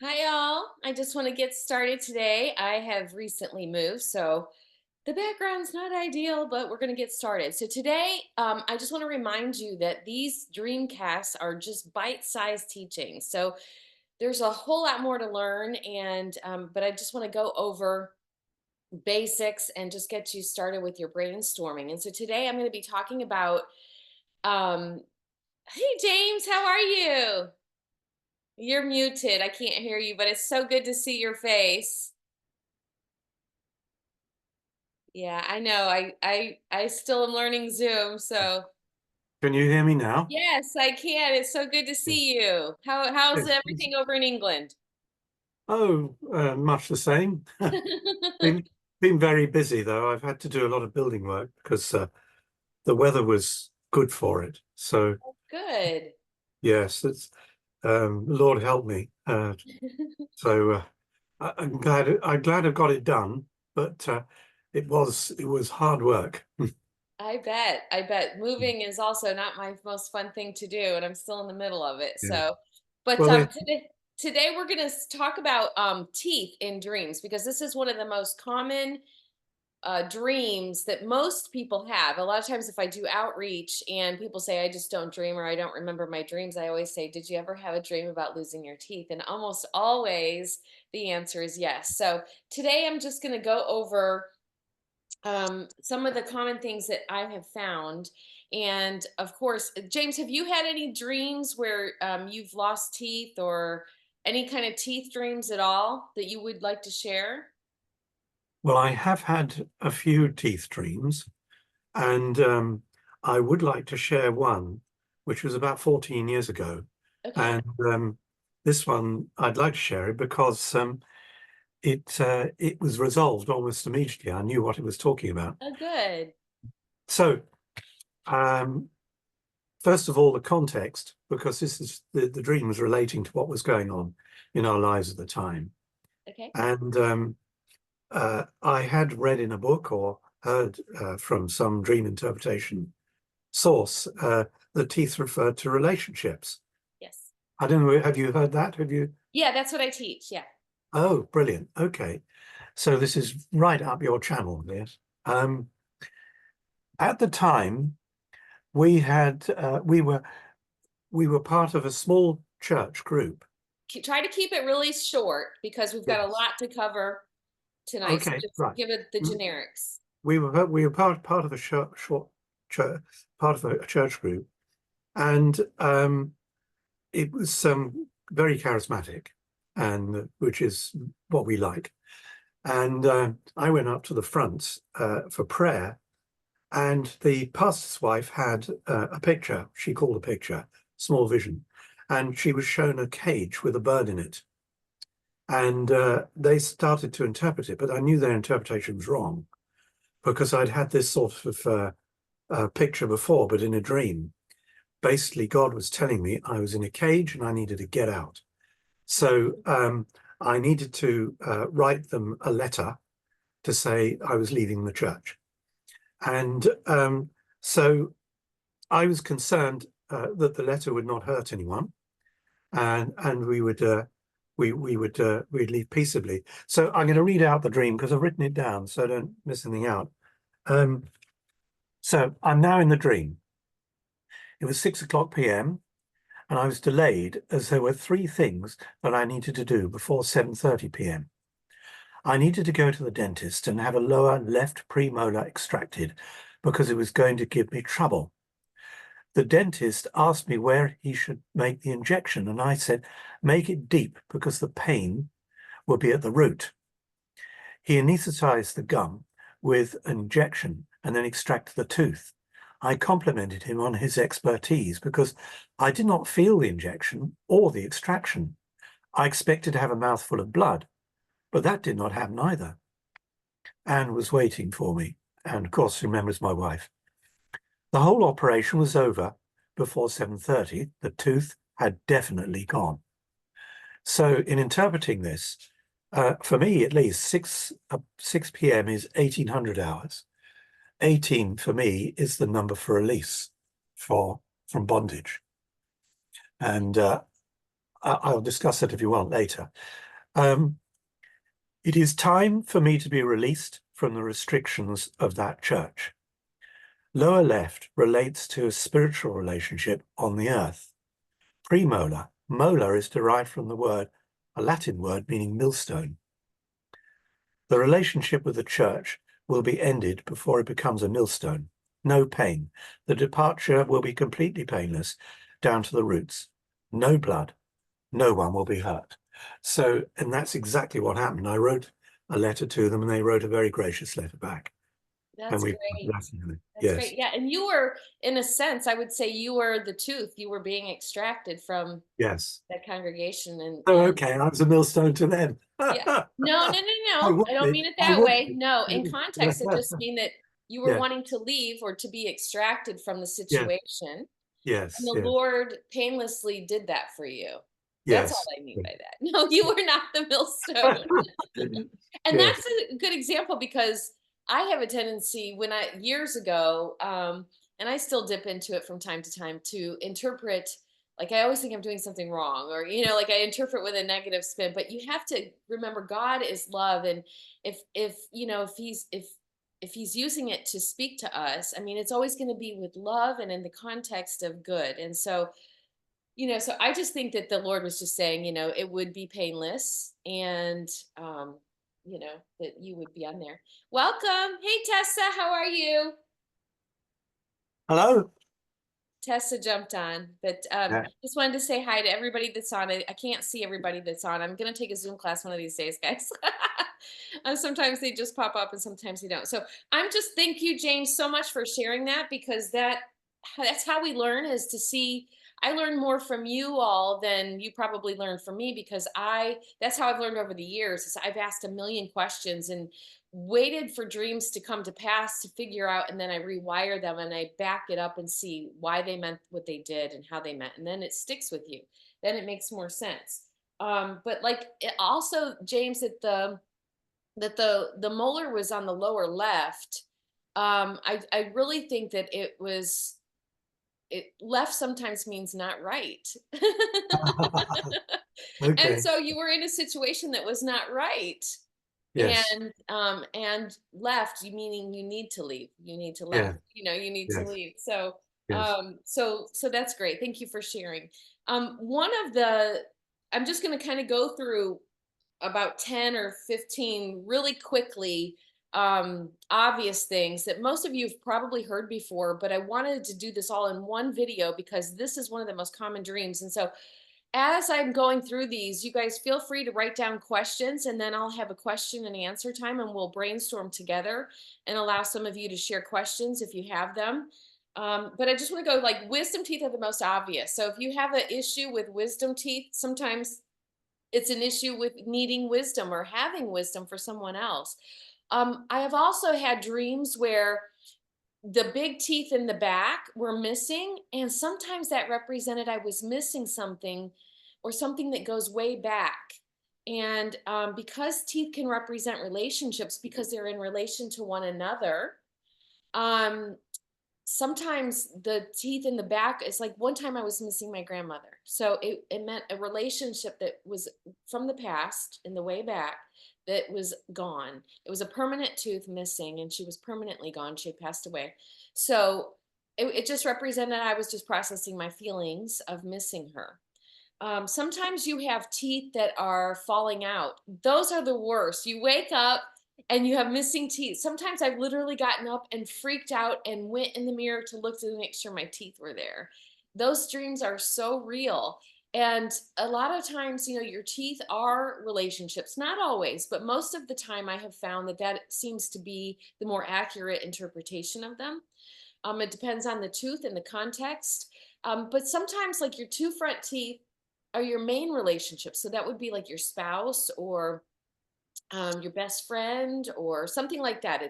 Hi, all. I just want to get started today. I have recently moved, so the background's not ideal, but we're going to get started. So, today, I just want to remind you that these Dreamcasts are just bite sized teachings. So, there's a whole lot more to learn, but I just want to go over basics and just get you started with your brainstorming. And so, today, I'm going to be talking about, um, hey, James, how are you? You're muted. I can't hear you, but it's so good to see your face. Yeah, I know. I still am learning Zoom, so Can you hear me now? yes, I can. It's so good to see you. How's Yes. everything over in England? Oh, much the same. Been been very busy though. I've had to do a lot of building work because the weather was good for it. So Good. yes, it's Lord help me. So I'm glad I got it done, but it was hard work. I bet. I bet moving is also not my most fun thing to do, and I'm still in the middle of it. Yeah. So, but Well, it, today we're going to talk about teeth in dreams because this is one of the most common dreams that most people have. A lot of times, if I do outreach and people say, I just don't dream or I don't remember my dreams, I always say, did you ever have a dream about losing your teeth? And almost always the answer is yes. So today I'm just going to go over some of the common things that I have found. And of course, James, have you had any dreams where you've lost teeth or any kind of teeth dreams at all that you would like to share? well, I have had a few teeth dreams, and I would like to share one, which was about 14 years ago. Okay. And this one, I'd like to share it because it was resolved almost immediately. I knew what it was talking about. Oh, good. So, um, first of all, the context, because this is the dream was relating to what was going on in our lives at the time. Okay. And I had read in a book or heard from some dream interpretation source that teeth referred to relationships. Yes. I don't know. Have you heard that? Have you? Yeah, that's what I teach. Yeah. Oh, brilliant. Okay. So this is right up your channel, yes. Um, at the time, we were part of a small church group. Try to keep it really short because we've got a Yes. lot to cover tonight. So Okay, just right. give it the Mm, generics. we were part of a short church, part of a church group, and it was very charismatic, and which is what we like. And I went up to the front for prayer, and the pastor's wife had a picture. She called a picture, small vision, and she was shown a cage with a bird in it. And they started to interpret it, but I knew their interpretation was wrong because I'd had this sort of picture before, but in a dream. Basically, God was telling me I was in a cage and I needed to get out. So I needed to write them a letter to say I was leaving the church. And so I was concerned that the letter would not hurt anyone, and we'd leave peaceably. So I'm going to read out the dream because I've written it down, so don't miss anything out. Um, so I'm now in the dream. It was 6 o'clock p.m. and I was delayed as there were three things that I needed to do before 7:30 p.m. I needed to go to the dentist and have a lower left premolar extracted because it was going to give me trouble. The dentist asked me where he should make the injection, and I said, make it deep because the pain will be at the root. He anesthetized the gum with an injection and then extracted the tooth. I complimented him on his expertise because I did not feel the injection or the extraction. I expected to have a mouthful of blood, but that did not happen either. Anne was waiting for me, and of course remembers my wife. The whole operation was over before 7:30. The tooth had definitely gone. So in interpreting this, for me at least, 6 p.m. is 1800 hours. 18 for me is the number for release for from bondage. And I'll discuss it if you want later. Um, it is time for me to be released from the restrictions of that church. Lower left relates to a spiritual relationship on the earth. Premolar, molar is derived from the word, a Latin word meaning millstone. The relationship with the church will be ended before it becomes a millstone. No pain. The departure will be completely painless down to the roots. No blood. No one will be hurt. So, and that's exactly what happened. I wrote a letter to them and they wrote a very gracious letter back. And That's we, great. That's yes, great. Yeah, and you were, in a sense, I would say you were the tooth. You were being extracted from yes. that congregation, Oh, and okay. I was a millstone to them. yeah. No, no, no, I no. would I don't be. mean it I that would way. No, in context, it be. just mean that you were Yeah. wanting to leave or to be extracted from the Yes. situation, and Yes. the Yes. Lord painlessly did that for you. That's all Yes. I mean by that. No, you were not the millstone. And Yes. that's a good example because I have a tendency when I years ago, and I still dip into it from time to time to interpret. Like I always think I'm doing something wrong, or like I interpret with a negative spin. But you have to remember, God is love, and if He's using it to speak to us, I mean, it's always going to be with love and in the context of good. And so I just think that the Lord was just saying, it would be painless and, that you would be on there. Welcome. Hey, Tessa, how are you? Hello. Tessa jumped on, but Yeah. just wanted to say hi to everybody that's on. I can't see everybody that's on. I'm going to take a Zoom class one of these days, guys. Sometimes they just pop up and sometimes they don't. So I'm just thank you, James, so much for sharing that because that's how we learn is to see. I learn more from you all than you probably learned from me because that's how I've learned over the years is I've asked a million questions and waited for dreams to come to pass to figure out, and then I rewire them and I back it up and see why they meant what they did and how they meant, and then it sticks with you. Then it makes more sense. But like it also, James, that the molar was on the lower left. I really think that it left sometimes means not right. And Okay. so you were in a situation that was not right. Yes. And left, you meaning you need to leave. You need to left. Yeah. You need to Yes. leave. So Yes. so that's great. Thank you for sharing. One of the I'm just gonna kind of go through about 10 or 15 really quickly obvious things that most of you have probably heard before, but I wanted to do this all in one video because this is one of the most common dreams. And so as I'm going through these, you guys feel free to write down questions and then I'll have a question and answer time and we'll brainstorm together and allow some of you to share questions if you have them. But I just want to go like wisdom teeth are the most obvious. So if you have an issue with wisdom teeth, sometimes it's an issue with needing wisdom or having wisdom for someone else. I have also had dreams where the big teeth in the back were missing, and sometimes that represented I was missing something or something that goes way back. And because teeth can represent relationships because they're in relation to one another, um, sometimes the teeth in the back is like one time I was missing my grandmother. So it meant a relationship that was from the past in the way back that was gone. It was a permanent tooth missing and she was permanently gone. She had passed away. So it just represented I was just processing my feelings of missing her. Sometimes you have teeth that are falling out. Those are the worst. You wake up and you have missing teeth. Sometimes I've literally gotten up and freaked out and went in the mirror to look to make sure my teeth were there. Those dreams are so real. And a lot of times, your teeth are relationships, not always, but most of the time I have found that seems to be the more accurate interpretation of them. It depends on the tooth and the context. But sometimes, like your two front teeth are your main relationship. So that would be like your spouse or your best friend or something like that.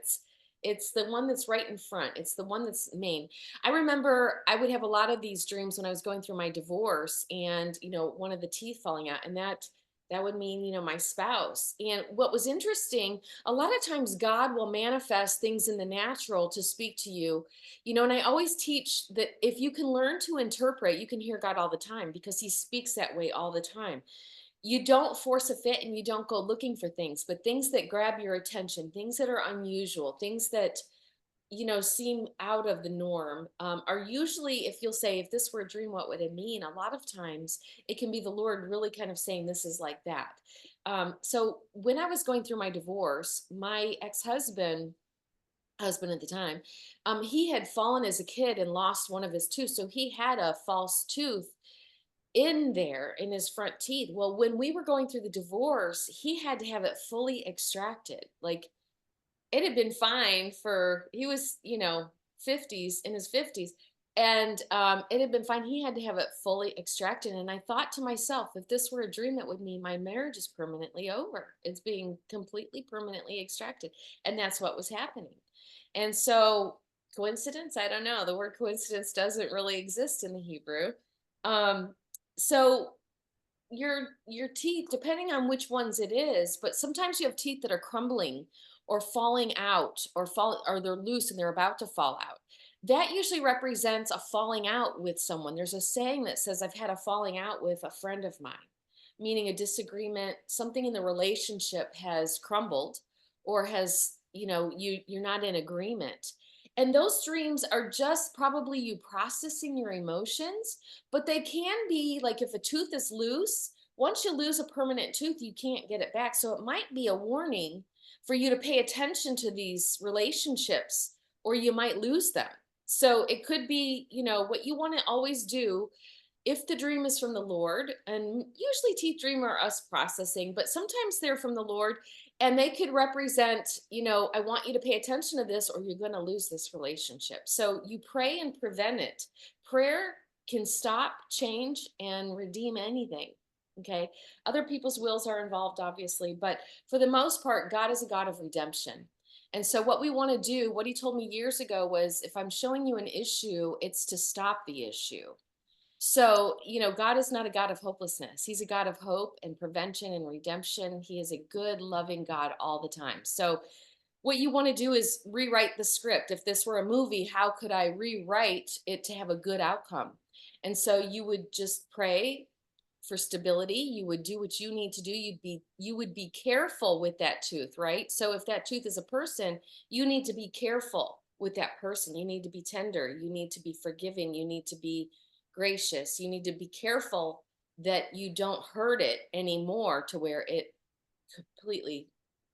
It's the one that's right in front. It's the one that's main. I remember I would have a lot of these dreams when I was going through my divorce, and one of the teeth falling out, and that That would mean, my spouse. And what was interesting, a lot of times God will manifest things in the natural to speak to you. And I always teach that if you can learn to interpret, you can hear God all the time because he speaks that way all the time. You don't force a fit and you don't go looking for things, but things that grab your attention, things that are unusual, things that seem out of the norm, are usually, if you'll say, if this were a dream, what would it mean? A lot of times it can be the Lord really kind of saying, this is like that. So when I was going through my divorce, my husband at the time, he had fallen as a kid and lost one of his teeth. So he had a false tooth in there in his front teeth. Well, when we were going through the divorce, he had to have it fully extracted. Like, it had been fine for, he was, 50s, in his 50s, and it had been fine. He had to have it fully extracted, and I thought to myself, if this were a dream, that would mean my marriage is permanently over. It's being completely permanently extracted, and that's what was happening. And so, coincidence? I don't know. The word coincidence doesn't really exist in the Hebrew. Um, so your teeth, depending on which ones it is, but sometimes you have teeth that are crumbling or falling out, or they're loose and they're about to fall out. That usually represents a falling out with someone. There's a saying that says, I've had a falling out with a friend of mine, meaning a disagreement, something in the relationship has crumbled, or has, you're not in agreement. And those dreams are just probably you processing your emotions, but they can be like, if a tooth is loose, once you lose a permanent tooth, you can't get it back. So it might be a warning for you to pay attention to these relationships, or you might lose them. So it could be, what you want to always do, if the dream is from the Lord, and usually teeth dream are us processing, but sometimes they're from the Lord, and they could represent, I want you to pay attention to this or you're going to lose this relationship. So you pray and prevent it. Prayer can stop, change, and redeem anything. Okay. Other people's wills are involved, obviously, but for the most part, God is a God of redemption. And so, what we want to do, what he told me years ago was, if I'm showing you an issue, it's to stop the issue. So, God is not a God of hopelessness. He's a God of hope and prevention and redemption. He is a good, loving God all the time. So, what you want to do is rewrite the script. If this were a movie, how could I rewrite it to have a good outcome? And so you would just pray for stability. You would do what you need to do. You would be careful with that tooth, right? So if that tooth is a person, you need to be careful with that person. You need to be tender. You need to be forgiving. You need to be gracious. You need to be careful that you don't hurt it anymore to where it completely,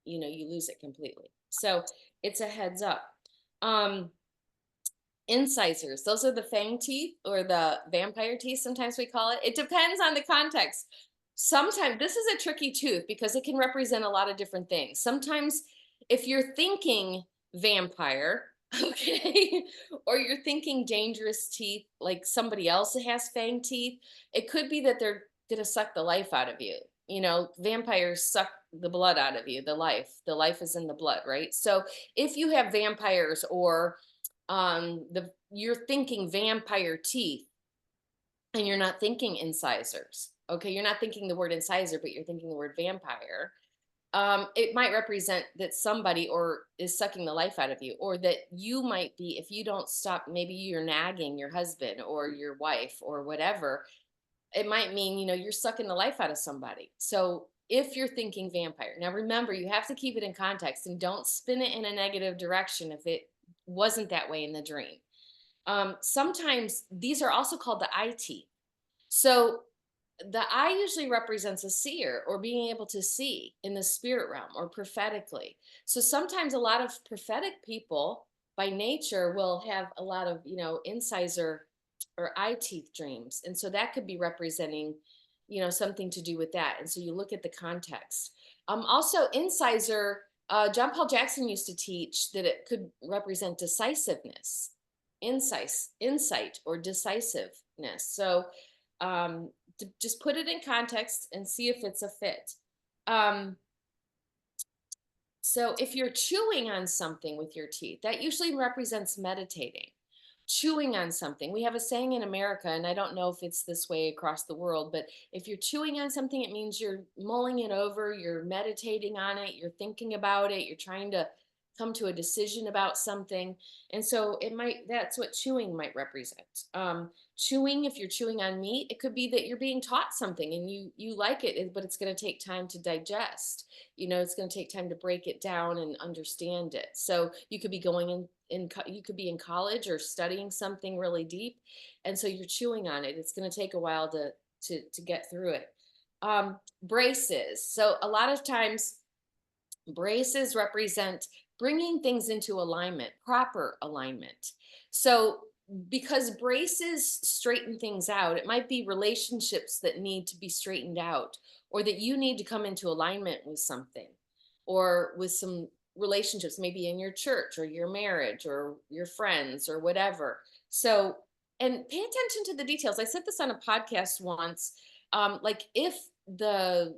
you lose it completely. So it's a heads up. Um, Incisors, those are the fang teeth or the vampire teeth, sometimes we call it. It depends on the context. Sometimes this is a tricky tooth because it can represent a lot of different things. Sometimes, if you're thinking vampire, okay, or you're thinking dangerous teeth, like somebody else has fang teeth, it could be that they're going to suck the life out of you. Vampires suck the blood out of you, the life is in the blood, right? So if you have vampires, or the you're thinking vampire teeth and you're not thinking incisors, okay, you're not thinking the word incisor, but you're thinking the word vampire, it might represent that somebody or is sucking the life out of you, or that you might be, if you don't stop, maybe you're nagging your husband or your wife or whatever, it might mean, you're sucking the life out of somebody. So if you're thinking vampire, now remember, you have to keep it in context and don't spin it in a negative direction if it wasn't that way in the dream. Sometimes these are also called the eye teeth. So the eye usually represents a seer, or being able to see in the spirit realm or prophetically. So sometimes a lot of prophetic people by nature will have a lot of, incisor or eye teeth dreams. And so that could be representing, something to do with that. And so you look at the context. Also, incisor, John Paul Jackson used to teach that it could represent decisiveness, insight, or decisiveness. So just put it in context and see if it's a fit. Um, so if you're chewing on something with your teeth, that usually represents meditating. chewing on something. We have a saying in America, and I don't know if it's this way across the world, but if you're chewing on something, it means you're mulling it over, you're meditating on it, you're thinking about it, you're trying to come to a decision about something. And so that's what chewing might represent. Chewing, if you're chewing on meat, it could be that you're being taught something and you like it, but it's going to take time to digest. It's going to take time to break it down and understand it. So you could be going you could be in college or studying something really deep, and so you're chewing on it. It's going to take a while to get through it. Braces. So a lot of times braces represent bringing things into alignment, proper alignment. So, because braces straighten things out, it might be relationships that need to be straightened out, or that you need to come into alignment with something, or with some relationships, maybe in your church or your marriage or your friends or whatever. So, and pay attention to the details. I said this on a podcast once. Like if the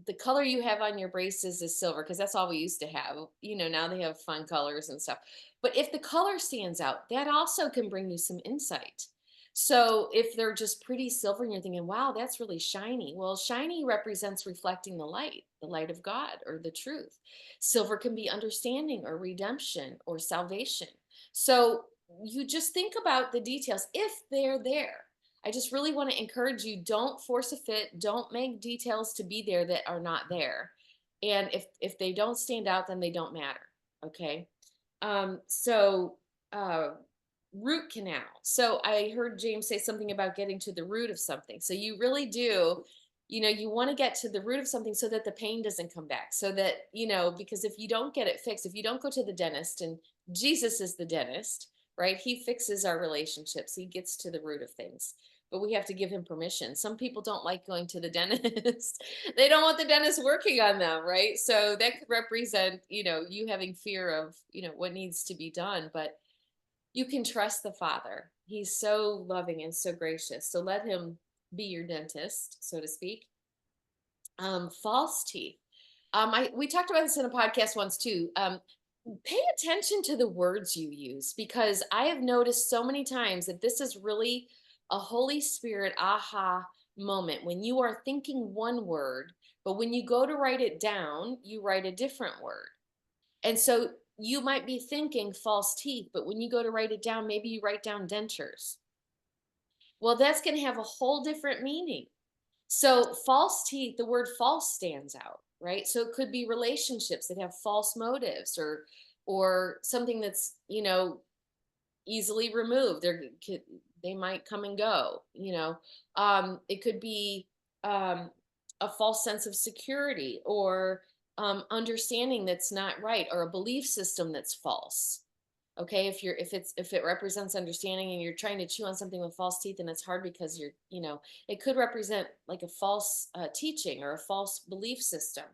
the color you have on your braces is silver, because that's all we used to have. Now they have fun colors and stuff. But if the color stands out, that also can bring you some insight. So if they're just pretty silver and you're thinking, wow, that's really shiny. Well, shiny represents reflecting the light of God or the truth. Silver can be understanding or redemption or salvation. So you just think about the details if they're there. I just really want to encourage you, don't force a fit, don't make details to be there that are not there. And if they don't stand out, then they don't matter. Okay? So root canal. So I heard James say something about getting to the root of something. So you really do, you want to get to the root of something so that the pain doesn't come back. So that, because if you don't get it fixed, if you don't go to the dentist, and Jesus is the dentist, right? He fixes our relationships. He gets to the root of things. But we have to give him permission. Some people don't like going to the dentist. They don't want the dentist working on them, right? So that could represent, you having fear of, what needs to be done. But you can trust the Father. He's so loving and so gracious. So let him be your dentist, so to speak. False teeth. We talked about this in a podcast once too. Pay attention to the words you use, because I have noticed so many times that this is really a Holy Spirit aha moment when you are thinking one word, but when you go to write it down, you write a different word. And so you might be thinking false teeth, but when you go to write it down, maybe you write down dentures. Well, that's going to have a whole different meaning. So false teeth, the word false stands out, right? So it could be relationships that have false motives, or something that's, easily removed. They might come and go, it could be a false sense of security, or understanding that's not right, or a belief system that's false. Okay, if it represents understanding and you're trying to chew on something with false teeth, and it's hard because it could represent like a false teaching or a false belief system.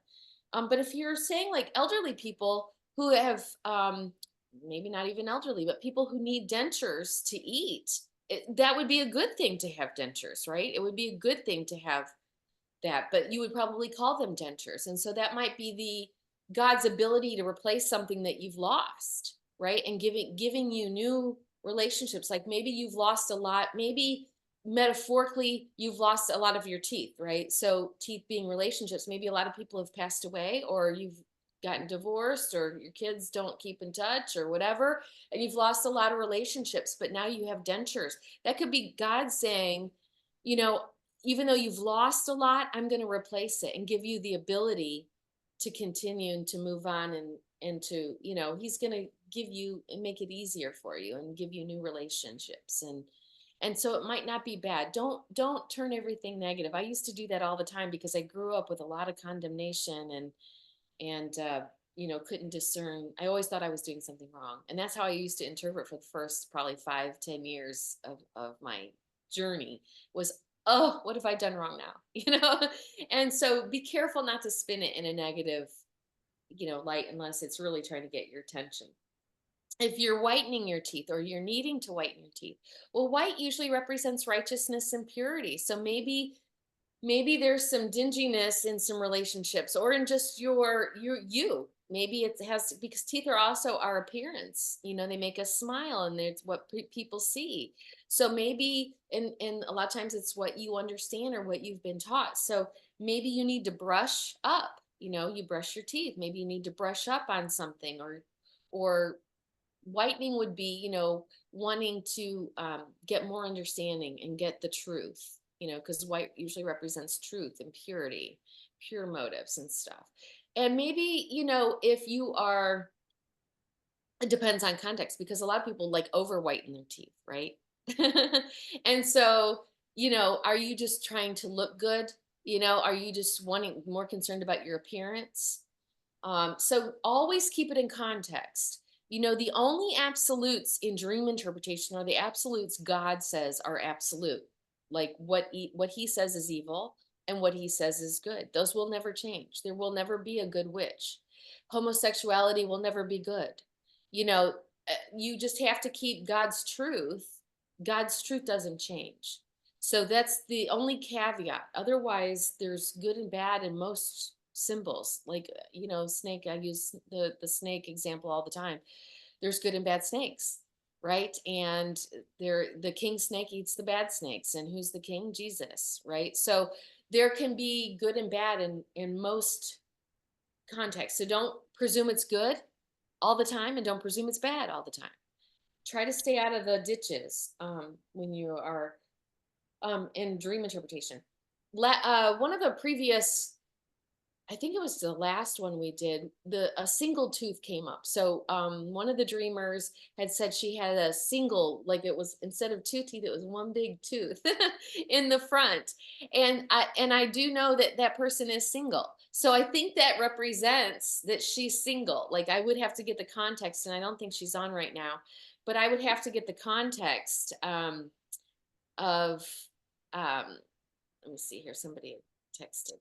But if you're saying like elderly people who have maybe not even elderly, but people who need dentures to eat, that would be a good thing to have dentures, right? It would be a good thing to have that, but you would probably call them dentures. And so that might be the God's ability to replace something that you've lost, right? And giving you new relationships. Like maybe you've lost a lot, maybe metaphorically you've lost a lot of your teeth, right? So teeth being relationships, maybe a lot of people have passed away, or you've gotten divorced, or your kids don't keep in touch or whatever, and you've lost a lot of relationships, but now you have dentures. That could be God saying, you know, even though you've lost a lot, I'm going to replace it and give you the ability to continue and to move on, and to, he's going to give you and make it easier for you and give you new relationships. And so it might not be bad. Don't turn everything negative. I used to do that all the time because I grew up with a lot of condemnation, and couldn't discern. I always thought I was doing something wrong, and that's how I used to interpret for the first probably 5-10 years of my journey. Was, oh, what have I done wrong now? And so be careful not to spin it in a negative, light, unless it's really trying to get your attention. If you're whitening your teeth, or you're needing to whiten your teeth, well, white usually represents righteousness and purity. So maybe there's some dinginess in some relationships, or in just you, Maybe it has because teeth are also our appearance. They make us smile, and it's what people see. So maybe, and a lot of times it's what you understand or what you've been taught. So maybe you need to brush up. You brush your teeth. Maybe you need to brush up on something, or whitening would be, wanting to get more understanding and get the truth. Because white usually represents truth and purity, pure motives and stuff. And maybe, if you are, it depends on context, because a lot of people like over whiten their teeth, right? And so, are you just trying to look good? Are you just wanting more concerned about your appearance? So always keep it in context. The only absolutes in dream interpretation are the absolutes God says are absolute. Like what he says is evil and what he says is good. Those will never change. There will never be a good witch. Homosexuality will never be good. You know, you just have to keep God's truth. God's truth doesn't change. So that's the only caveat. Otherwise, there's good and bad in most symbols. Like, snake, I use the snake example all the time. There's good and bad snakes, right? And the king snake eats the bad snakes. And who's the king? Jesus, right? So there can be good and bad in most contexts. So don't presume it's good all the time, and don't presume it's bad all the time. Try to stay out of the ditches when you are in dream interpretation. One of the previous, I think it was the last one we did, a single tooth came up. So one of the dreamers had said she had a single, like it was, instead of two teeth, it was one big tooth in the front. And I do know that that person is single. So I think that represents that she's single. Like I would have to get the context, and I don't think she's on right now, but I would have to get the context of let me see here. Somebody texted.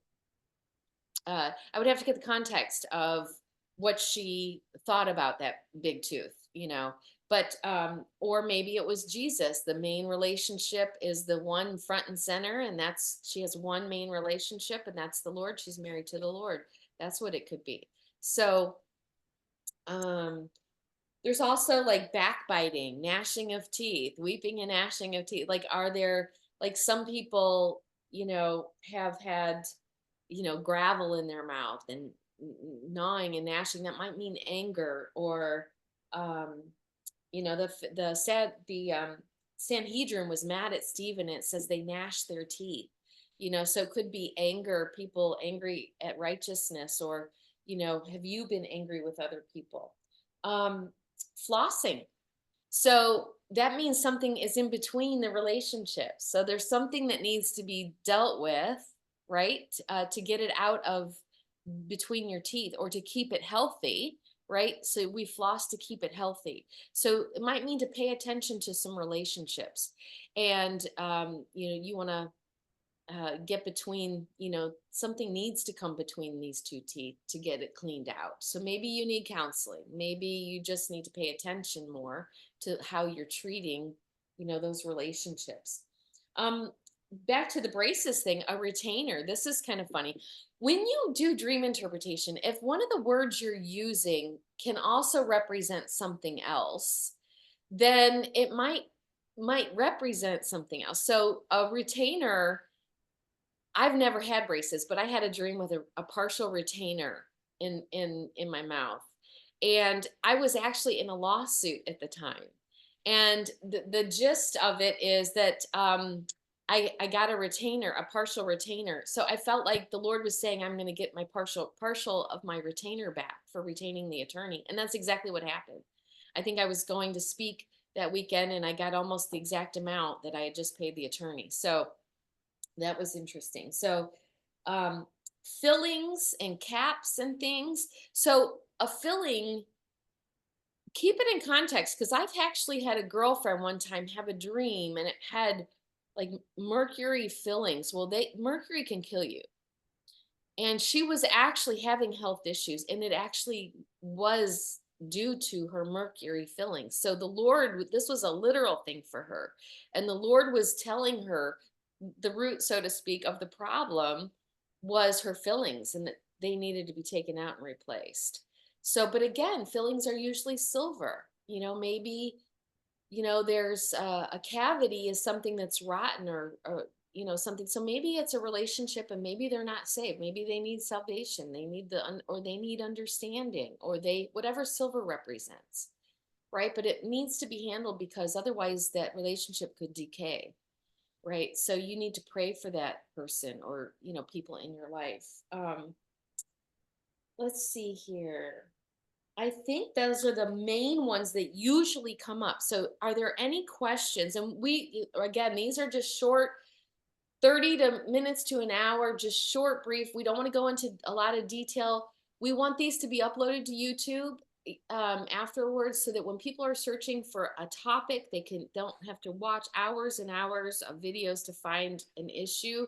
I would have to get the context of what she thought about that big tooth, But or maybe it was Jesus. The main relationship is the one front and center, and she has one main relationship, and that's the Lord. She's married to the Lord. That's what it could be. So um there's also like backbiting, gnashing of teeth, weeping and gnashing of teeth. Like, are there, like, some people, have had, gravel in their mouth and gnawing and gnashing. That might mean anger, or, um, the Sanhedrin was mad at Stephen, and it says they gnashed their teeth. So it could be anger, people angry at righteousness, or, have you been angry with other people? Um, Flossing. So that means something is in between the relationships. So there's something that needs to be dealt with, right? To get it out of between your teeth, or to keep it healthy, right? So we floss to keep it healthy. So it might mean to pay attention to some relationships. And, you want to get between, something needs to come between these two teeth to get it cleaned out. So maybe you need counseling. Maybe you just need to pay attention more to how you're treating, those relationships. Um, Back to the braces thing, a retainer. This is kind of funny. When you do dream interpretation, if one of the words you're using can also represent something else, then it might represent something else. So a retainer, I've never had braces, but I had a dream with a partial retainer in my mouth. And I was actually in a lawsuit at the time. And the gist of it is that I got a retainer, a partial retainer. So I felt like the Lord was saying, I'm going to get my partial of my retainer back for retaining the attorney. And that's exactly what happened. I think I was going to speak that weekend, and I got almost the exact amount that I had just paid the attorney. So that was interesting. So, um, fillings and caps and things. So, a filling, keep it in context, because I've actually had a girlfriend one time have a dream, and it had like mercury fillings. Well, mercury can kill you. And she was actually having health issues, and it actually was due to her mercury fillings. So the Lord, this was a literal thing for her. And the Lord was telling her the root, so to speak, of the problem was her fillings, and that they needed to be taken out and replaced. So, but again, fillings are usually silver. Maybe there's a cavity is something that's rotten, or something. So maybe it's a relationship, and maybe they're not saved. Maybe they need salvation. They need or they need understanding, or they whatever silver represents, right? But it needs to be handled, because otherwise that relationship could decay, right? So you need to pray for that person, or people in your life. Let's see here. I think those are the main ones that usually come up. So, are there any questions? And again, these are just short, 30 to minutes to an hour, just short, brief. We don't want to go into a lot of detail. We want these to be uploaded to YouTube afterwards, so that when people are searching for a topic, they don't have to watch hours and hours of videos to find an issue.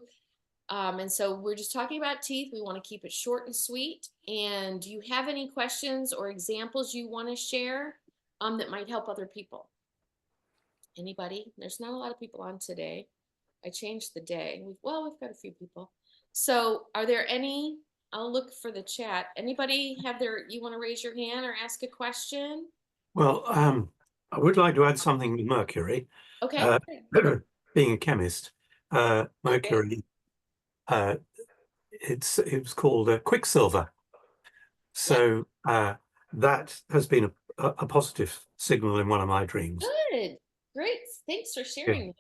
And so we're just talking about teeth. We want to keep it short and sweet. And do you have any questions or examples you want to share that might help other people? Anybody? There's not a lot of people on today. I changed the day. We've got a few people. So are there any? I'll look for the chat. Anybody you want to raise your hand or ask a question? Well, I would like to add something with mercury. Okay. Uh, being a chemist, Okay. mercury, uh, it was called quicksilver. Yeah. So that has been a positive signal in one of my dreams. Good. Great. Thanks for Yeah. sharing.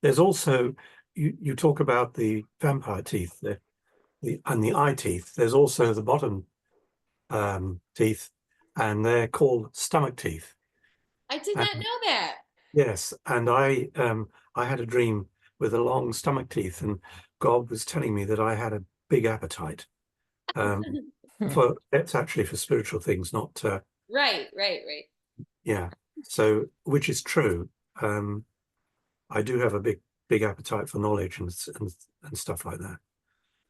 There's also you talk about the vampire teeth, and the eye teeth. There's also the bottom teeth, and they're called stomach teeth. I did And not know that. yes, and I had a dream with a long stomach teeth, and God was telling me that I had a big appetite. Um, for it's actually for spiritual things, not Right, right, right. yeah. So which is true. I do have a big appetite for knowledge and stuff like that.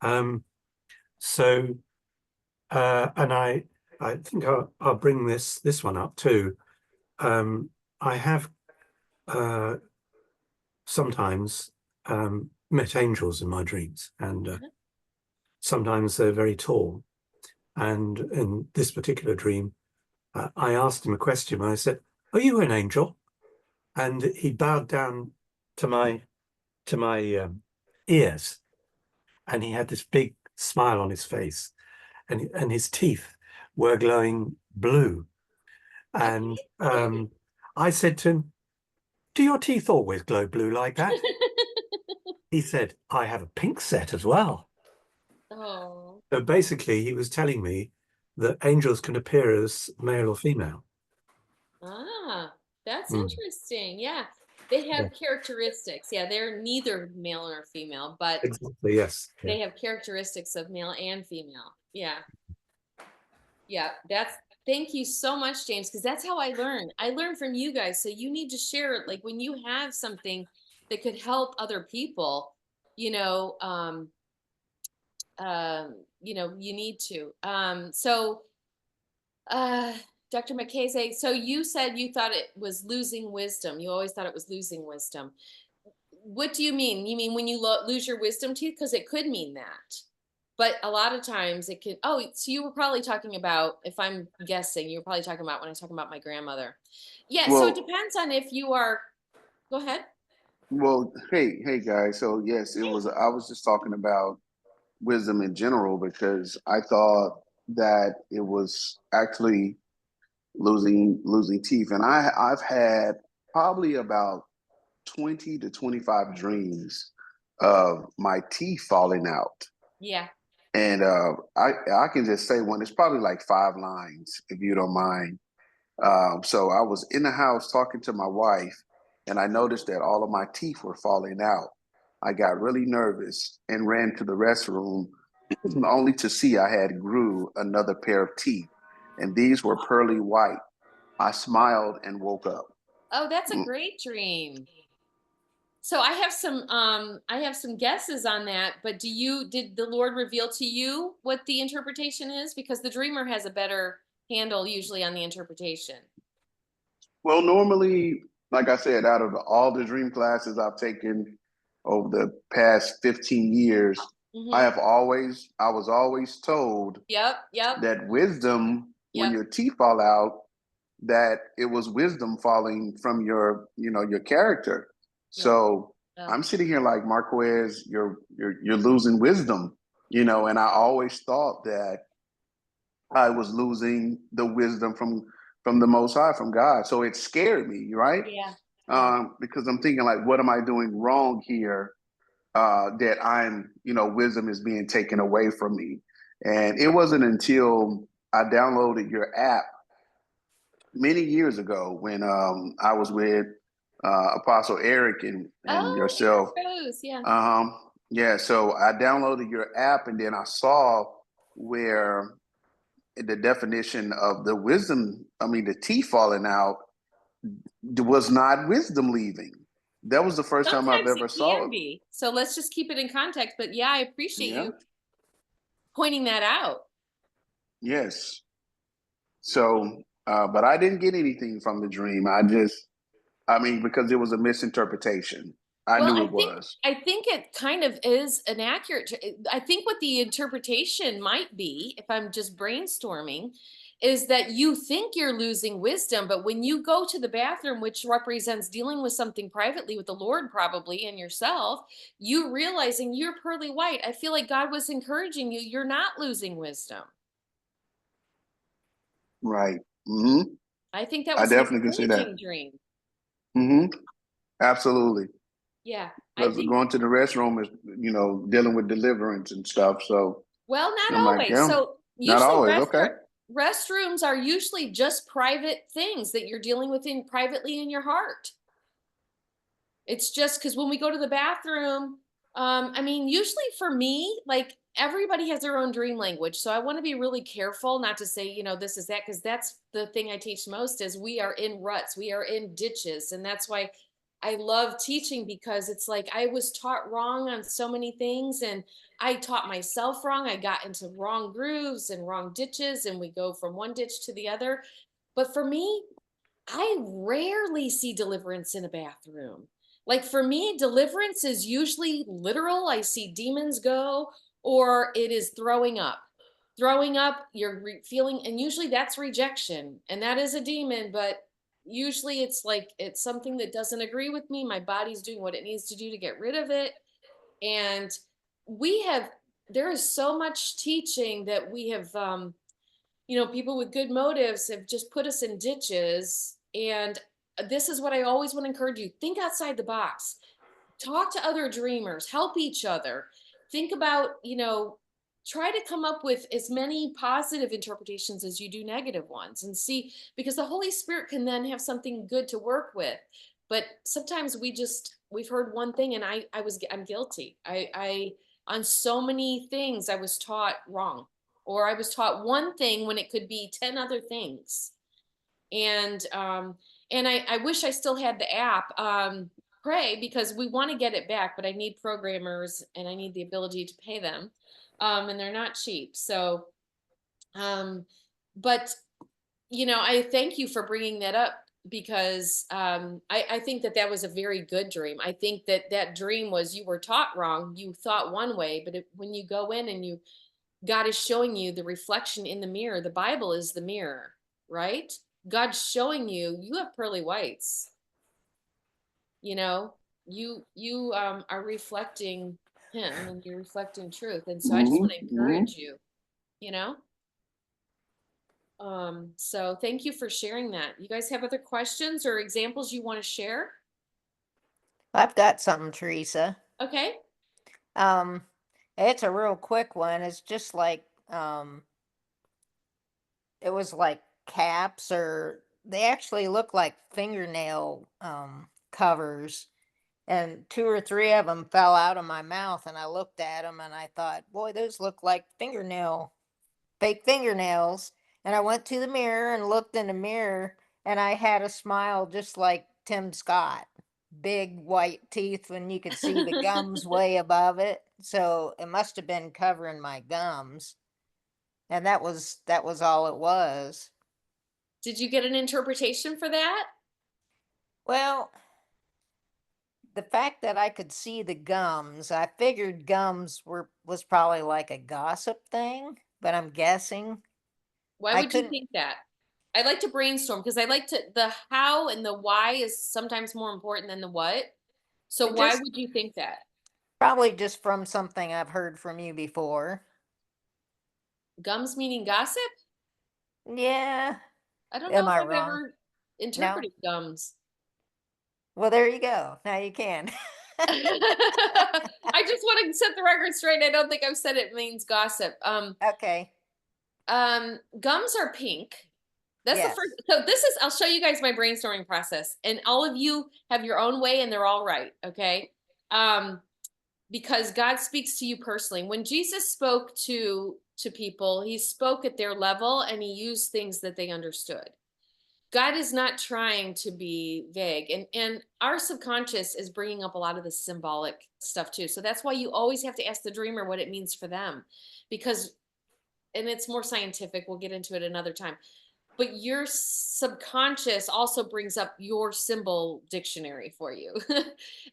Um, so and I think I'll bring this one up too. I have uh, sometimes met angels in my dreams, and Uh-huh. sometimes they're very tall. And in this particular dream, I asked him a question. I said, "Are you an angel?" And he bowed down to my ears, and he had this big smile on his face, and his teeth were glowing blue. And Okay. I said to him, "Do your teeth always glow blue like that?" He said, "I have a pink set as well." Oh. So basically, he was telling me that angels can appear as male or female. Ah, that's Mm. interesting. Yeah. They Yeah, have characteristics. Yeah, they're neither male nor female, but exactly. Yes. Yeah. they have characteristics of male and female. Yeah. Yeah. Thank you so much, James, because that's how I learn. I learn from you guys. So you need to share it. Like when you have something that could help other people, you know, um, you need to. Uh, Dr. McKay, so you said you thought it was losing wisdom. You always thought it was losing wisdom. What do you mean? You mean when you lose your wisdom teeth? Because it could mean that. But a lot of times it can. Oh, so you were probably talking about, if I'm guessing, you were probably talking about when I was talking about my grandmother. Yeah. So it Well, depends on if you are. Go ahead. hey guys. So yes, it Hey. was. I was just talking about wisdom in general because I thought that it was actually losing teeth, and I've had probably about 20 to 25 dreams of my teeth falling out, Yeah. and I can just say one. It's probably like 5 lines if you don't mind. So I was in the house talking to my wife, and I noticed that all of my teeth were falling out. I got really nervous and ran to the restroom, only to see I had grew another pair of teeth, and these were pearly white. I smiled and woke up. Oh, that's a Mm. great dream. So I have some guesses on that, but did the Lord reveal to you what the interpretation is? Because the dreamer has a better handle usually on the interpretation. Well, normally, like I said, out of all the dream classes I've taken over the past 15 years, Mhm. I was always told Yep, yep, that wisdom, when yep, your teeth fall out, that it was wisdom falling from your, your character. yep, So yep. I'm sitting here like, Marquez, you're losing wisdom, and I always thought that I was losing the wisdom from the Most High, from God. So it scared me, right? Yeah, yeah. Because I'm thinking like, what am I doing wrong here? That wisdom is being taken away from me. And it wasn't until I downloaded your app many years ago when I was with Apostle Eric and Oh, yourself. Eric Rose, yeah. Yeah, so I downloaded your app and then I saw where the definition of the wisdom, I mean, the teeth falling out was not wisdom leaving. That was the first time I've Sometimes it ever saw can it. be. So let's just keep it in context. But yeah, I appreciate Yeah. you pointing that out. Yes. So, but I didn't get anything from the dream. I mean, because it was a misinterpretation. I Well, knew I it think was. I think it kind of is an accurate. I think what the interpretation might be, if I'm just brainstorming, is that you think you're losing wisdom, but when you go to the bathroom, which represents dealing with something privately with the Lord, probably and yourself, you realizing you're pearly white. I feel like God was encouraging you. You're not losing wisdom. Right. Hmm. I think that I was an definitely can see that. encouraging dream. Hmm. Absolutely. Yeah, I Because think. going to the restroom is, dealing with deliverance and stuff. So Well, not I'm like, always. yeah, So not usually always. Okay. restrooms are usually just private things that you're dealing with in privately in your heart. It's just because when we go to the bathroom, I mean, usually for me, like everybody has their own dream language. So I want to be really careful not to say, this is that, because that's the thing I teach most is we are in ruts, we are in ditches. And that's why I love teaching, because it's like I was taught wrong on so many things, and I taught myself wrong. I got into wrong grooves and wrong ditches, and we go from one ditch to the other. But for me, I rarely see deliverance in a bathroom. Like for me, deliverance is usually literal. I see demons go, or it is throwing up. Throwing up, you're feeling, and usually that's rejection, and that is a demon. But usually it's like it's something that doesn't agree with me. My body's doing what it needs to do to get rid of it. And we have, there is so much teaching that we have people with good motives have just put us in ditches. And this is what I always want to encourage you: think outside the box, talk to other dreamers, help each other, think about, try to come up with as many positive interpretations as you do negative ones, and see, because the Holy Spirit can then have something good to work with. But sometimes we've heard one thing, and I'm guilty. I on so many things I was taught wrong, or I was taught one thing when it could be 10 other things. And I wish I still had the app. Pray, because we want to get it back, but I need programmers and I need the ability to pay them. And they're not cheap. So, um, but I thank you for bringing that up, because I think that that was a very good dream. I think that that dream was, you were taught wrong. You thought one way, but when you go in and God is showing you the reflection in the mirror. The Bible is the mirror, right? God's showing you you have pearly whites. You know, you are reflecting Him, and you're reflecting truth. And so I just Hmm. want to Hmm. encourage you. You know, so thank you for sharing that. You guys have other questions or examples you want to share? I've got something, Teresa. Okay. Um, it's a real quick one. It's just like it was like caps, or they actually look like fingernail covers, and two or three of them fell out of my mouth, and I looked at them and I thought, boy, those look like fake fingernails. And I went to the mirror and looked in the mirror, and I had a smile just like Tim Scott. Big white teeth when you could see the gums way above it. So it must have been covering my gums. And that was all it was. Did you get an interpretation for that? Well, the fact that I could see the gums, I figured gums was probably like a gossip thing, but I'm guessing Why I would you couldn't. think that? I like to brainstorm because I like to the how and the why is sometimes more important than the what. So why Just would you think that? probably just from something I've heard from you before. Gums meaning gossip? Yeah. I don't know Am if I I've wrong? ever No? interpreted gums. Well, there you go. Now you can. I just want to set the record straight. I don't think I've said it means gossip. Okay. Gums are pink. That's the first. Yes. So this is. I'll show you guys my brainstorming process, and all of you have your own way, and they're all right. Okay. Um, because God speaks to you personally. When Jesus spoke to people, he spoke at their level, and he used things that they understood. God is not trying to be vague, and our subconscious is bringing up a lot of the symbolic stuff too. So that's why you always have to ask the dreamer what it means for them, because and it's more scientific. We'll get into it another time. But your subconscious also brings up your symbol dictionary for you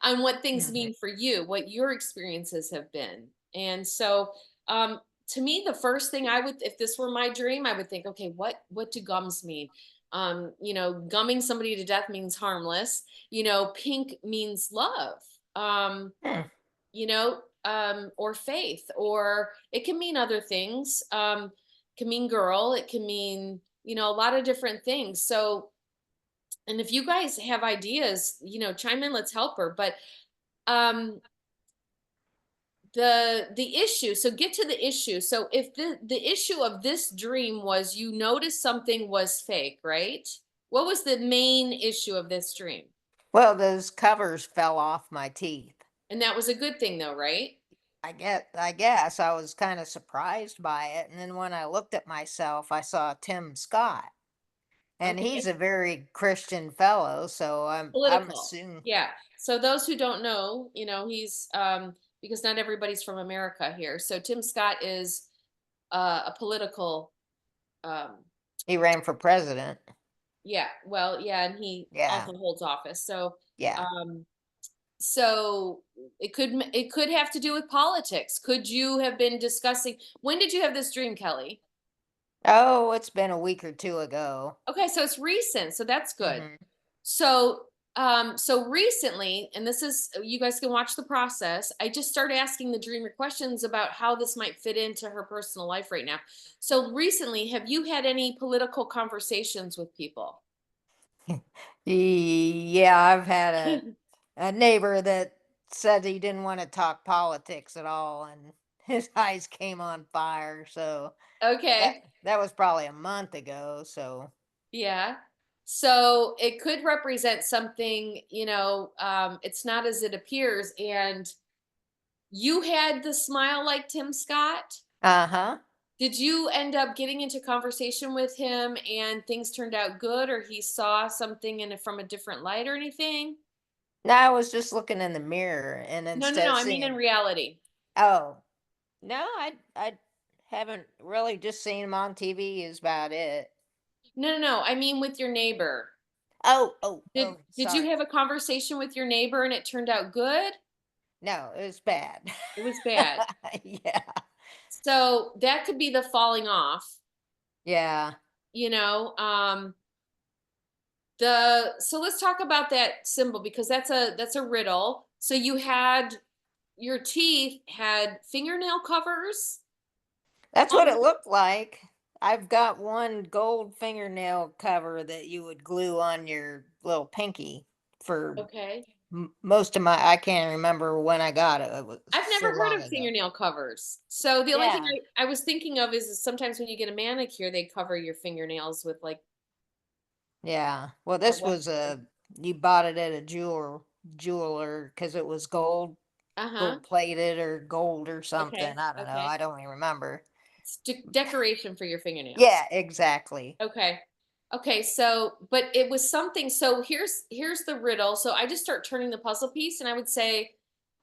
on what things Mhm. mean for you, what your experiences have been. And so to me, the first thing I would, if this were my dream, I would think, okay, what do gums mean? Gumming somebody to death means harmless. Pink means love. Hmm. Or faith, or it can mean other things. It can mean girl, it can mean, a lot of different things. So, and if you guys have ideas, chime in, let's help her. But um the issue, so get to the issue. So if the issue of this dream was you noticed something was fake, right? What was the main issue of this dream? Well, those covers fell off my teeth. And that was a good thing though, right? I guess I was kind of surprised by it. And then when I looked at myself, I saw Tim Scott. And he's Okay. a very Christian fellow, so I'm Political. assuming. Yeah. So those who don't know, he's because not everybody's from America here. So Tim Scott is a political um He ran for president. yeah, well, yeah, and he Yeah. also holds office. So Yeah. um so it could have to do with politics. Could you have been discussing, when did you have this dream, Kelly? Oh, it's been a week or two ago. Okay, so it's recent. So that's good. Hmm. So recently, and this is, you guys can watch the process. I just started asking the dreamer questions about how this might fit into her personal life right now. So recently, have you had any political conversations with people? Yeah, I've had a neighbor that said he didn't want to talk politics at all, and his eyes came on fire. So that Okay. that was probably a month ago. So Yeah. So it could represent something, it's not as it appears. And you had the smile like Tim Scott. uh-huh. Did you end up getting into conversation with him and things turned out good, or he saw something in it from a different light or anything? No, I was just looking in the mirror, and No, no, instead no. of I mean in seeing, reality. oh, no, I haven't really, just seen him on TV is about it. No, no, no. I mean with your neighbor. Oh, oh, Did oh, did you sorry. have a conversation with your neighbor and it turned out good? No, it was bad. It was bad. Yeah. So that could be the falling off, Yeah. you know. So let's talk about that symbol because that's a riddle. So you had your teeth had fingernail covers That's what on it looked like. I've got one gold fingernail cover that you would glue on your little pinky for okay. most of my, I can't remember when I got it. It was I've never so heard long of ago. fingernail covers. So the only thing Yeah. I was thinking of is sometimes when you get a manicure, they cover your fingernails with like Yeah. Well, a this was whatever. you bought it at a jeweler because it was Uh-huh. gold plated or gold or Okay. something. I don't know. Okay. I don't even remember. It's decoration for your fingernails. Yeah, exactly. Okay. Okay, so but it was something, so here's the riddle. So I just start turning the puzzle piece and I would say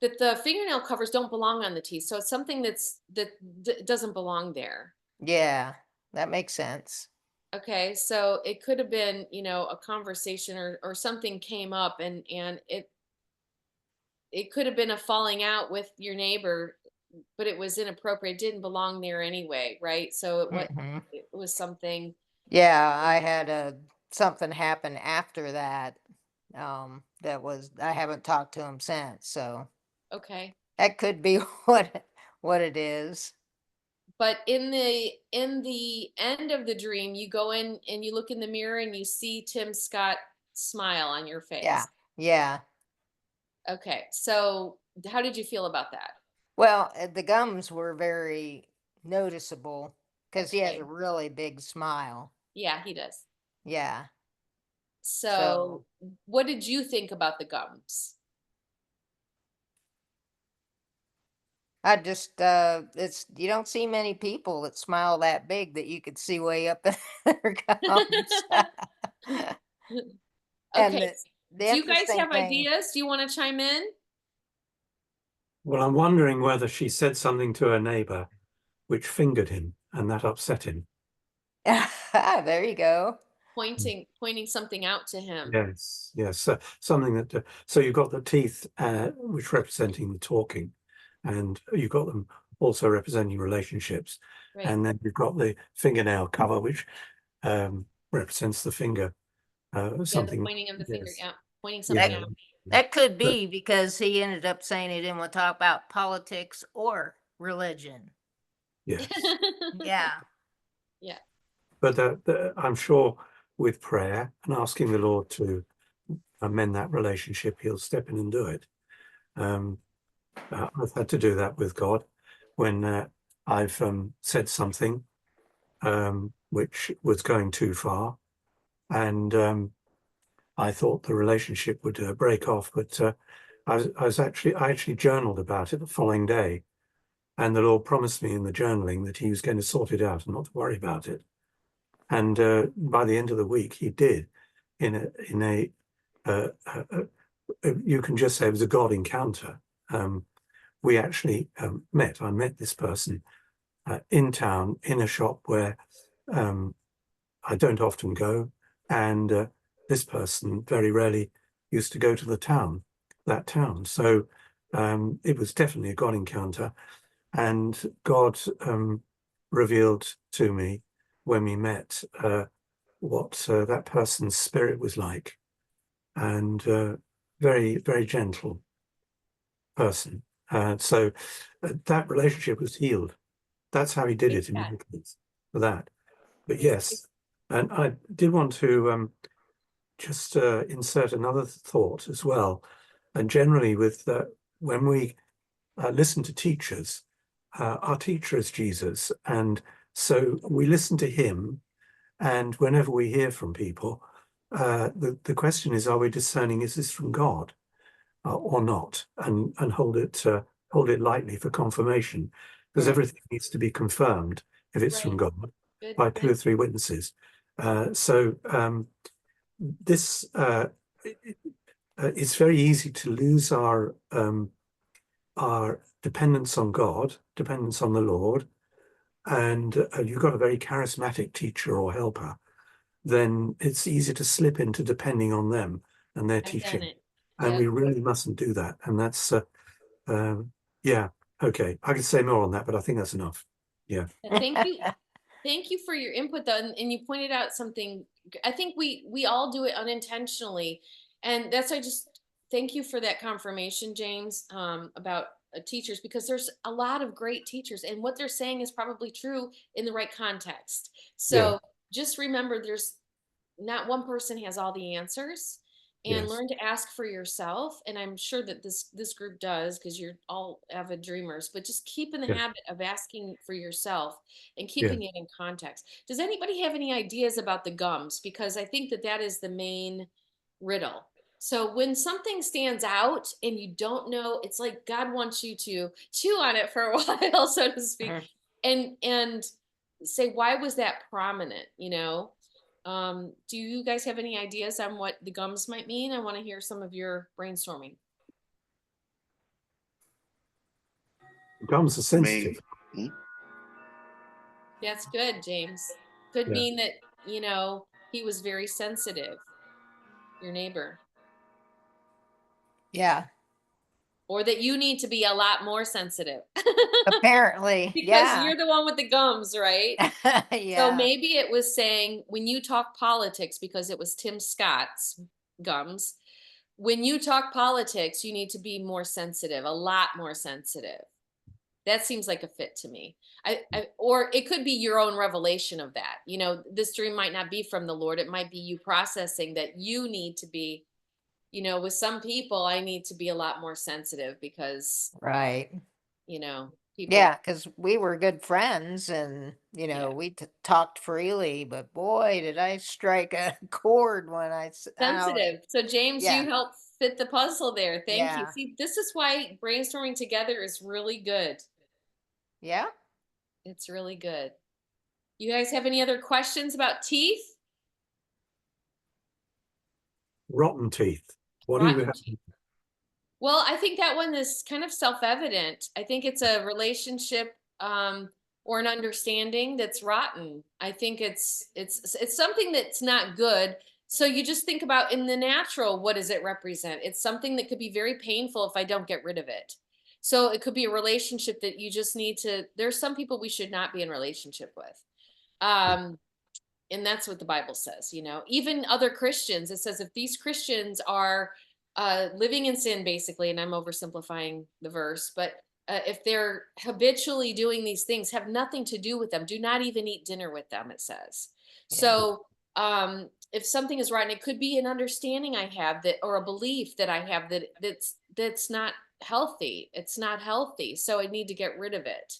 that the fingernail covers don't belong on the teeth. So it's something that doesn't belong there. Yeah, that makes sense. Okay, so it could have been, a conversation or something came up and it it could have been a falling out with your neighbor, but it was inappropriate. It didn't belong there anyway, right? So Mhm. it was something. Yeah, I had something happen after that. That was I haven't talked to him since, so Okay. that could be what it is. But in the end of the dream, you go in and you look in the mirror and you see Tim Scott smile on your Yeah, face. yeah. Okay. So how did you feel about that? Well, the gums were very noticeable because he has a Okay. really big smile. Yeah, he does. Yeah. So So what did you think about the gums? I just it's you don't see many people that smile that big that you could see way up in their gums. And Okay. the Do you guys interesting have thing, ideas? Do you want to chime in? Well, I'm wondering whether she said something to her neighbor which fingered him and that upset him. there you go. Pointing something out to him. Yes, yes. So something that so you've got the teeth, which representing the talking, and you've got them also representing relationships, Right. and then you've got the fingernail cover, which represents the finger. Yeah, the Something. pointing of the finger. Yes. Yeah. Pointing Yeah. something That out. that could But be because he ended up saying he didn't want to talk about politics or religion. yes. Yeah. Yeah. But I'm sure with prayer and asking the Lord to amend that relationship, He'll step in and do it. Um, I've had to do that with God when I've said something which was going too far, and I thought the relationship would break off. But I actually journaled about it the following day, and the Lord promised me in the journaling that He was going to sort it out and not to worry about it. And by the end of the week, He did. In a you can just say it was a God encounter. We actually met. I met this person in town in a shop where I don't often go, and this person very rarely used to go to that town. So it was definitely a God encounter, and God revealed to me when we met what that person's spirit was like, and very, very gentle person. So that relationship was healed. That's how he did Praise it in God. my case for that. But Praise- yes, and I did want to just insert another thought as well. And generally, with when we listen to teachers, our teacher is Jesus, and so we listen to him. And whenever we hear from people, the question is, are we discerning? Is this from God or not? And hold it lightly for confirmation, because Mm. everything needs to be confirmed if it's from Right. God Good. by two or three witnesses. So this it's very easy to lose our dependence on God, dependence on the Lord, and you've got a very charismatic teacher or helper, then it's easy to slip into depending on them and their I've done teaching, it. and Yep. we really mustn't do that. And that's yeah, okay. I could say more on that, but I think that's enough. Yeah, Thank you. Thank you for your input though. And you pointed out something. I think we all do it unintentionally. And that's I just thank you for that confirmation, James, about teachers, because there's a lot of great teachers and what they're saying is probably true in the right context. yeah, So just remember there's not one person has all the answers, and yes, learn to ask for yourself, and I'm sure that this group does because you're all avid dreamers, but just keep in the yeah, habit of asking for yourself and yeah. keeping it in context. Does anybody have any ideas about the gums? Because I think that that is the main riddle. So when something stands out and you don't know, it's like God wants you to chew on it for a while, so to speak, Mm. and say, why was that prominent, do you guys have any ideas on what the gums might mean? I want to hear some of your brainstorming. Gums are I mean, sensitive. hmm? That's good, James. Could Yeah, mean that, he was very sensitive, your neighbor. Yeah. or that you need to be a lot more sensitive Apparently, because yeah. you're the one with the gums, right? So Yeah. maybe it was saying when you talk politics, because it was Tim Scott's gums, when you talk politics, you need to be more sensitive, a lot more sensitive. That seems like a fit to me. Or it could be your own revelation of that. You know, this dream might not be from the Lord. It might be you processing that you need to be, you know, with some people, I need to be a lot more sensitive because, Right. you know, people, Yeah, because we were good friends and, yeah, we talked freely, but boy, did I strike a chord when sensitive. So James, yeah, you helped fit the puzzle there. Thank you. yeah, See, this is why brainstorming together is really good. yeah. It's really good. You guys have any other questions about teeth? Rotten teeth. What do we Rotten have? teeth. Well, I think that one is kind of self-evident. I think it's a relationship or an understanding that's rotten. I think it's something that's not good. So you just think about in the natural, what does it represent? It's something that could be very painful if I don't get rid of it. So it could be a relationship that you just need to, there's some people we should not be in relationship with. Um, and that's what the Bible says, you know. Even other Christians, it says if these Christians are living in sin, basically, and I'm oversimplifying the verse, but if they're habitually doing these things, have nothing to do with them, do not even eat dinner with them, it says. Yeah. So if something is rotten, it could be an understanding I have that, or a belief that I have that's not healthy. It's not healthy, so I need to get rid of it.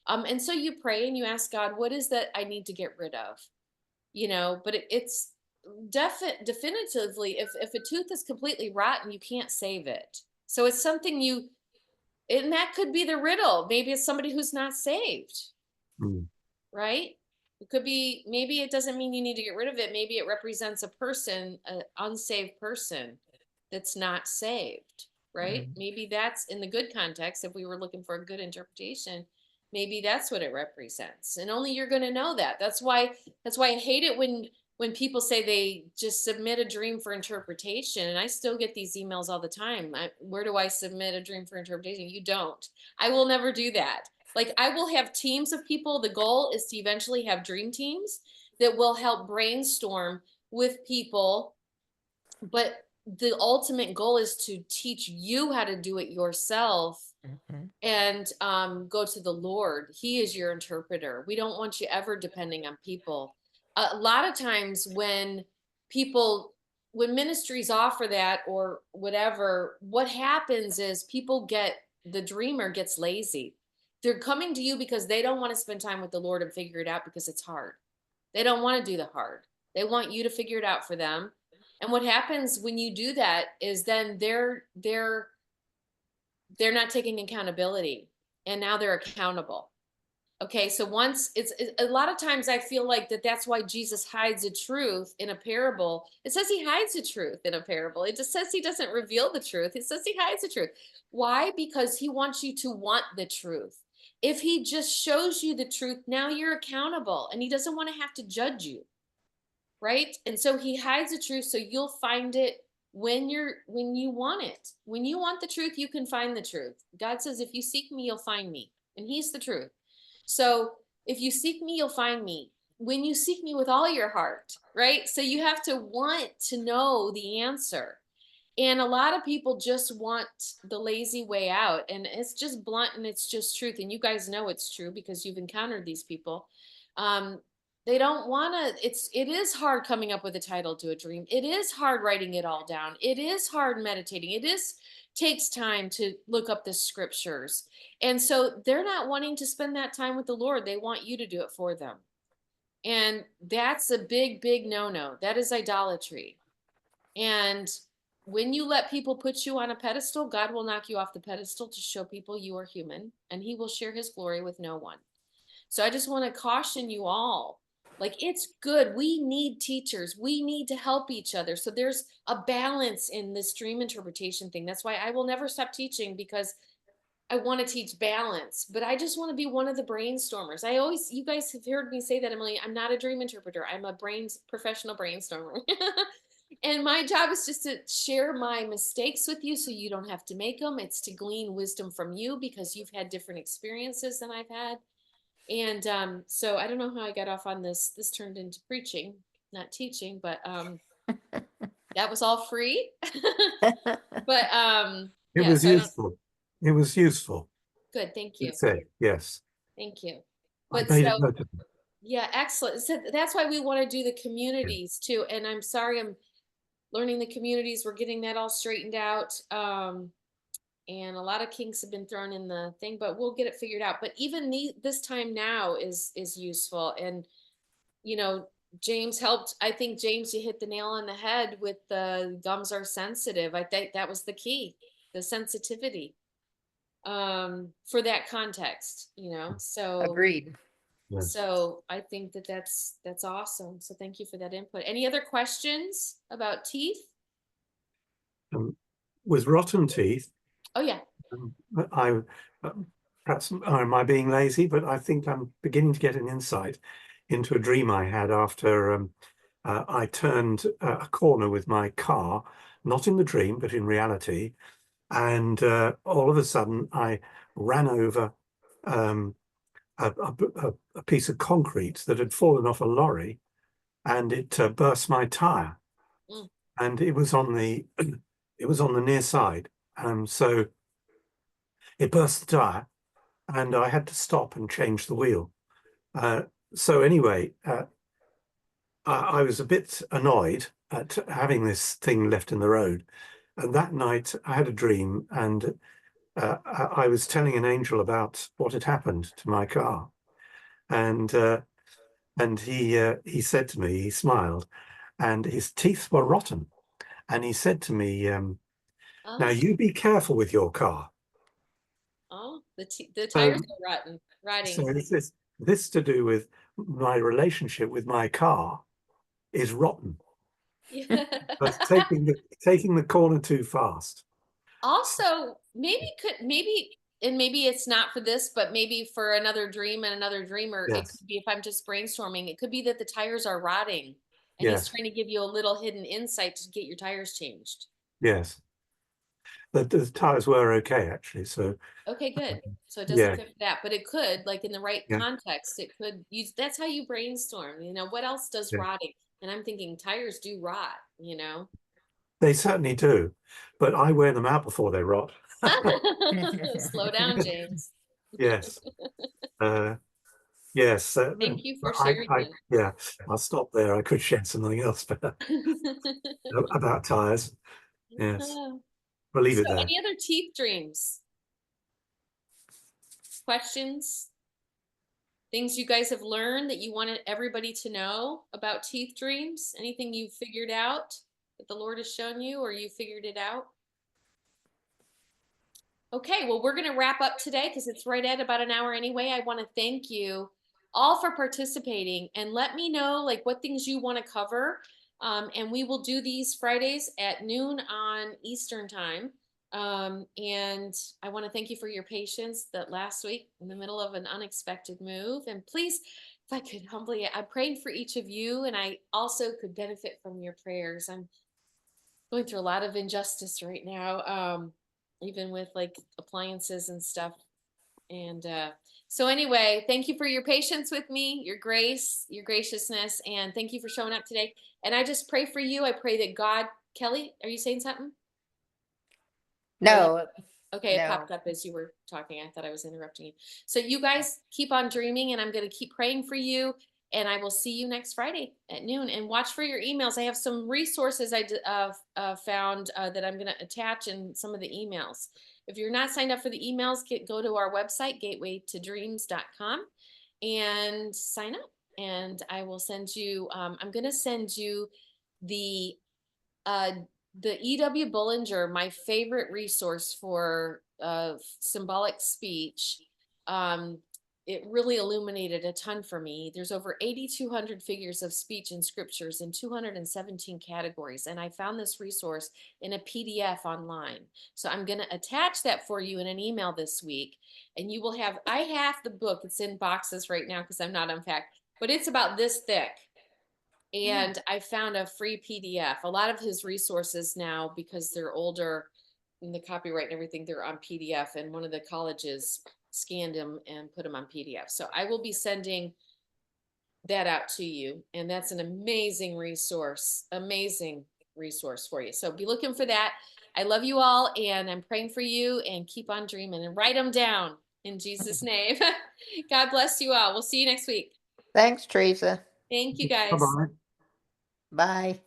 And so you pray and you ask God, what is that I need to get rid of? You know, but it's definitively, if a tooth is completely rotten, you can't save it. So it's something you, and that could be the riddle. Maybe it's somebody who's not saved, Mm, right? It could be, maybe it doesn't mean you need to get rid of it. Maybe it represents a person, an unsaved person that's not saved, right? Mhm. Maybe that's in the good context. If we were looking for a good interpretation, maybe that's what it represents. And only you're going to know that. That's why I hate it when people say they just submit a dream for interpretation. And I still get these emails all the time. Where do I submit a dream for interpretation? You don't. I will never do that. Like I will have teams of people. The goal is to eventually have dream teams that will help brainstorm with people, but the ultimate goal is to teach you how to do it yourself Mhm. and go to the Lord. He is your interpreter. We don't want you ever depending on people. A lot of times when ministries offer that or whatever, what happens is the dreamer gets lazy. They're coming to you because they don't want to spend time with the Lord and figure it out because it's hard. They don't want to do the hard. They want you to figure it out for them. And what happens when you do that is then they're not taking accountability, and now they're accountable. Okay, so once a lot of times I feel like that's why Jesus hides the truth in a parable. It says he hides the truth in a parable. It just says he doesn't reveal the truth. It says he hides the truth. Why? Because he wants you to want the truth. If he just shows you the truth, now you're accountable and he doesn't want to have to judge you, right? And so he hides the truth so you'll find it when you want it. When you want the truth, you can find the truth. God says if you seek me, you'll find me, and he's the truth. So if you seek me, you'll find me. When you seek me with all your heart, right? So you have to want to know the answer. And a lot of people just want the lazy way out. And it's just blunt and it's just truth. And you guys know it's true because you've encountered these people. Um, they don't want to, it is hard coming up with a title to a dream. It is hard writing it all down. It is hard meditating. Takes time to look up the scriptures. And so they're not wanting to spend that time with the Lord. They want you to do it for them. And that's a big, big no-no. That is idolatry. And when you let people put you on a pedestal, God will knock you off the pedestal to show people you are human and he will share his glory with no one. So I just want to caution you all. Like, it's good. We need teachers. We need to help each other. So there's a balance in this dream interpretation thing. That's why I will never stop teaching, because I want to teach balance, but I just want to be one of the brainstormers. You guys have heard me say that, Emily, I'm not a dream interpreter. I'm a professional brainstormer. And my job is just to share my mistakes with you so you don't have to make them. It's to glean wisdom from you because you've had different experiences than I've had. And so I don't know how I got off on this. This turned into preaching, not teaching, but that was all free. But It yeah, was so I don't, useful. It was useful. good, thank you. Let's say, yes. Thank you. I But made it so note of it. yeah, excellent. So that's why we want to do the communities too. And I'm sorry, I'm learning the communities. We're getting that all straightened out. And a lot of kinks have been thrown in the thing, but we'll get it figured out. But even this time now is useful. And you know, James helped. I think James, you hit the nail on the head with the gums are sensitive. I think that was the key, the sensitivity for that context. So Agreed. Yes. so I think that's awesome. So thank you for that input. Any other questions about teeth? With rotten teeth, Oh yeah. I perhaps am I being lazy, but I think I'm beginning to get an insight into a dream I had after I turned a corner with my car, not in the dream, but in reality. And all of a sudden, I ran over um, a piece of concrete that had fallen off a lorry, and it burst my tire. Mm. And it was on the it was on the near side. So it burst the tire, and I had to stop and change the wheel. Uh, so anyway, I was a bit annoyed at having this thing left in the road. And that night I had a dream, and I was telling an angel about what had happened to my car. And he said to me, he smiled, and his teeth were rotten. And he said to me, "Now Oh, you be careful with your car." oh, the tires So, are rotten, rotting. so this to do with my relationship with my car is rotten. Yeah. I was taking the corner too fast. Also, maybe it's not for this, but maybe for another dream and another dreamer, it Yes, could be if I'm just brainstorming, it could be that the tires are rotting and he's yes, trying to give you a little hidden insight to get your tires changed. yes. The tires were okay actually. So Okay, good. So it doesn't yeah, fit for that, but it could, like in the right yeah, context, it could use that's how you brainstorm. What else does yeah. rotting? And I'm thinking tires do rot. They certainly do, but I wear them out before they rot. Slow down, James. Yes, uh, yes. Thank you for sharing I, yeah. I'll stop there. I could share something else, but that. about tires. Yes, Oh. we'll leave So, it there. any other teeth dreams? Questions? Things you guys have learned that you wanted everybody to know about teeth dreams? Anything you figured out that the Lord has shown you or you figured it out? Okay, well, we're going to wrap up today because it's right at about an hour anyway. I want to thank you all for participating and let me know like what things you want to cover. And we will do these Fridays at noon on Eastern time. And I want to thank you for your patience that last week in the middle of an unexpected move. And please, if I could humbly, I'm praying for each of you, and I also could benefit from your prayers. I'm going through a lot of injustice right now, even with like appliances and stuff. And so, anyway, thank you for your patience with me, your grace, your graciousness, and thank you for showing up today. And I just pray for you. I pray that God, Kelly, are you saying something? No, Okay, it no. popped up as you were talking. I thought I was interrupting you. So you guys keep on dreaming, and I'm going to keep praying for you. And I will see you next Friday at noon. And watch for your emails. I have some resources found that I'm going to attach in some of the emails. If you're not signed up for the emails, go to our website, gatewaytodreams.com, and sign up. And I will send you, I'm going to send you the uh, the E.W. Bullinger, my favorite resource for symbolic speech, um, it really illuminated a ton for me. There's over 8,200 figures of speech in scriptures in 217 categories. And I found this resource in a PDF online. So I'm going to attach that for you in an email this week. And you will have, I have the book, it's in boxes right now because I'm not unpacked, but it's about this thick. And I found a free PDF. A lot of his resources now, because they're older and the copyright and everything, they're on PDF. And one of the colleges scanned them and put them on PDF. So I will be sending that out to you. And that's an amazing resource for you. So be looking for that. I love you all, and I'm praying for you, and keep on dreaming and write them down in Jesus' name. God bless you all. We'll see you next week. Thanks, Teresa. Thank you guys. Bye-bye. Bye.